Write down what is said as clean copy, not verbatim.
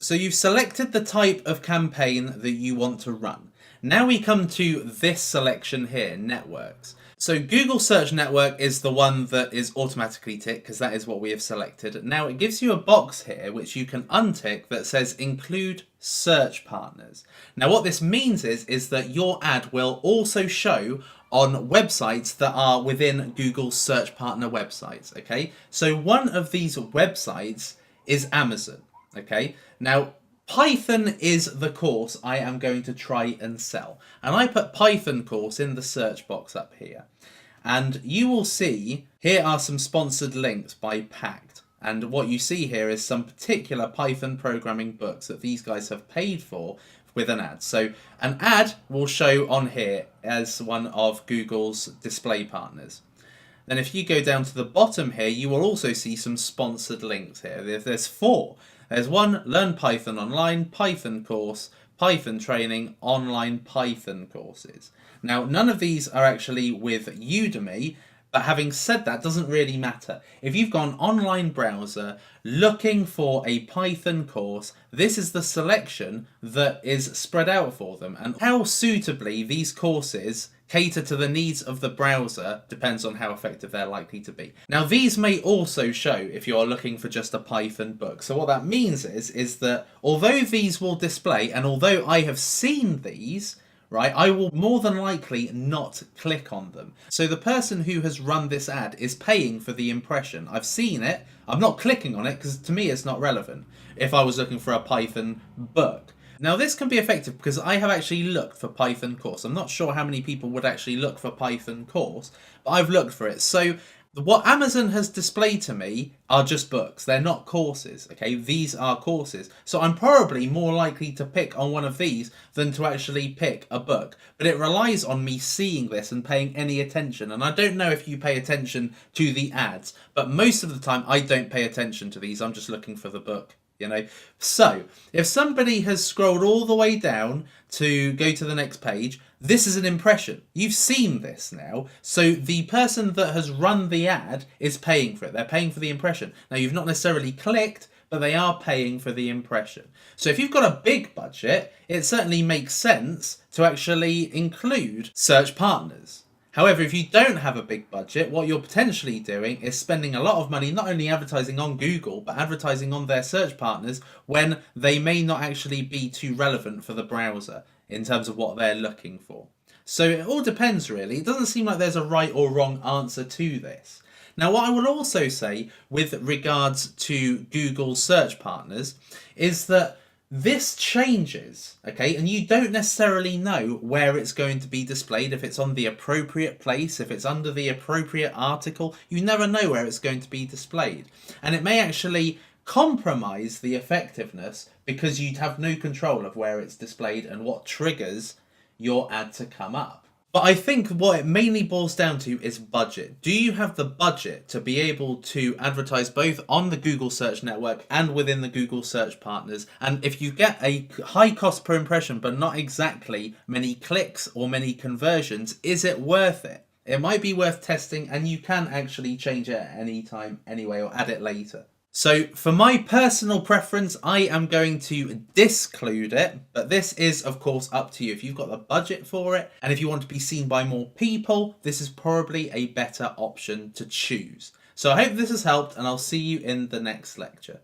So you've selected the type of campaign that you want to run. Now we come to this selection here, networks. So Google Search Network is the one that is automatically ticked because that is what we have selected. Now it gives you a box here which you can untick that says include search partners. Now what this means is that your ad will also show on websites that are within Google's search partner websites, okay? So one of these websites is Amazon. Okay, now Python is the course I am going to try and sell. And I put Python course in the search box up here. And you will see here are some sponsored links by Pact. And what you see here is some particular Python programming books that these guys have paid for with an ad. So an ad will show on here as one of Google's display partners. Then if you go down to the bottom here, you will also see some sponsored links here. There's 4. There's one, Learn Python Online, Python course, Python training, online Python courses. Now, none of these are actually with Udemy, but having said that, doesn't really matter. If you've got an online browser looking for a Python course, this is the selection that is spread out for them. And how suitably these courses cater to the needs of the browser depends on how effective they're likely to be. Now these may also show if you're looking for just a Python book. So what that means is that although these will display, and although I have seen these, right, I will more than likely not click on them. So the person who has run this ad is paying for the impression. I've seen it, I'm not clicking on it because to me it's not relevant if I was looking for a Python book. Now this can be effective because I have actually looked for Python course. I'm not sure how many people would actually look for Python course, but I've looked for it. So what Amazon has displayed to me are just books. They're not courses, okay? These are courses. So I'm probably more likely to pick on one of these than to actually pick a book. But it relies on me seeing this and paying any attention. And I don't know if you pay attention to the ads, but most of the time I don't pay attention to these. I'm just looking for the book. You know, so if somebody has scrolled all the way down to go to the next page, this is an impression. You've seen this now. So the person that has run the ad is paying for it. They're paying for the impression. Now you've not necessarily clicked, but they are paying for the impression. So if you've got a big budget, it certainly makes sense to actually include search partners. However, if you don't have a big budget, what you're potentially doing is spending a lot of money not only advertising on Google, but advertising on their search partners when they may not actually be too relevant for the browser in terms of what they're looking for. So it all depends really. It doesn't seem like there's a right or wrong answer to this. Now, what I will also say with regards to Google search partners is that this changes, okay, and you don't necessarily know where it's going to be displayed, if it's on the appropriate place, if it's under the appropriate article. You never know where it's going to be displayed. And it may actually compromise the effectiveness because you'd have no control of where it's displayed and what triggers your ad to come up. But I think what it mainly boils down to is budget. Do you have the budget to be able to advertise both on the Google Search Network and within the Google Search Partners? And if you get a high cost per impression, but not exactly many clicks or many conversions, is it worth it? It might be worth testing, and you can actually change it at any time anyway, or add it later. So for my personal preference, I am going to disclude it, but this is of course up to you. If you've got the budget for it, and if you want to be seen by more people, this is probably a better option to choose. So I hope this has helped, and I'll see you in the next lecture.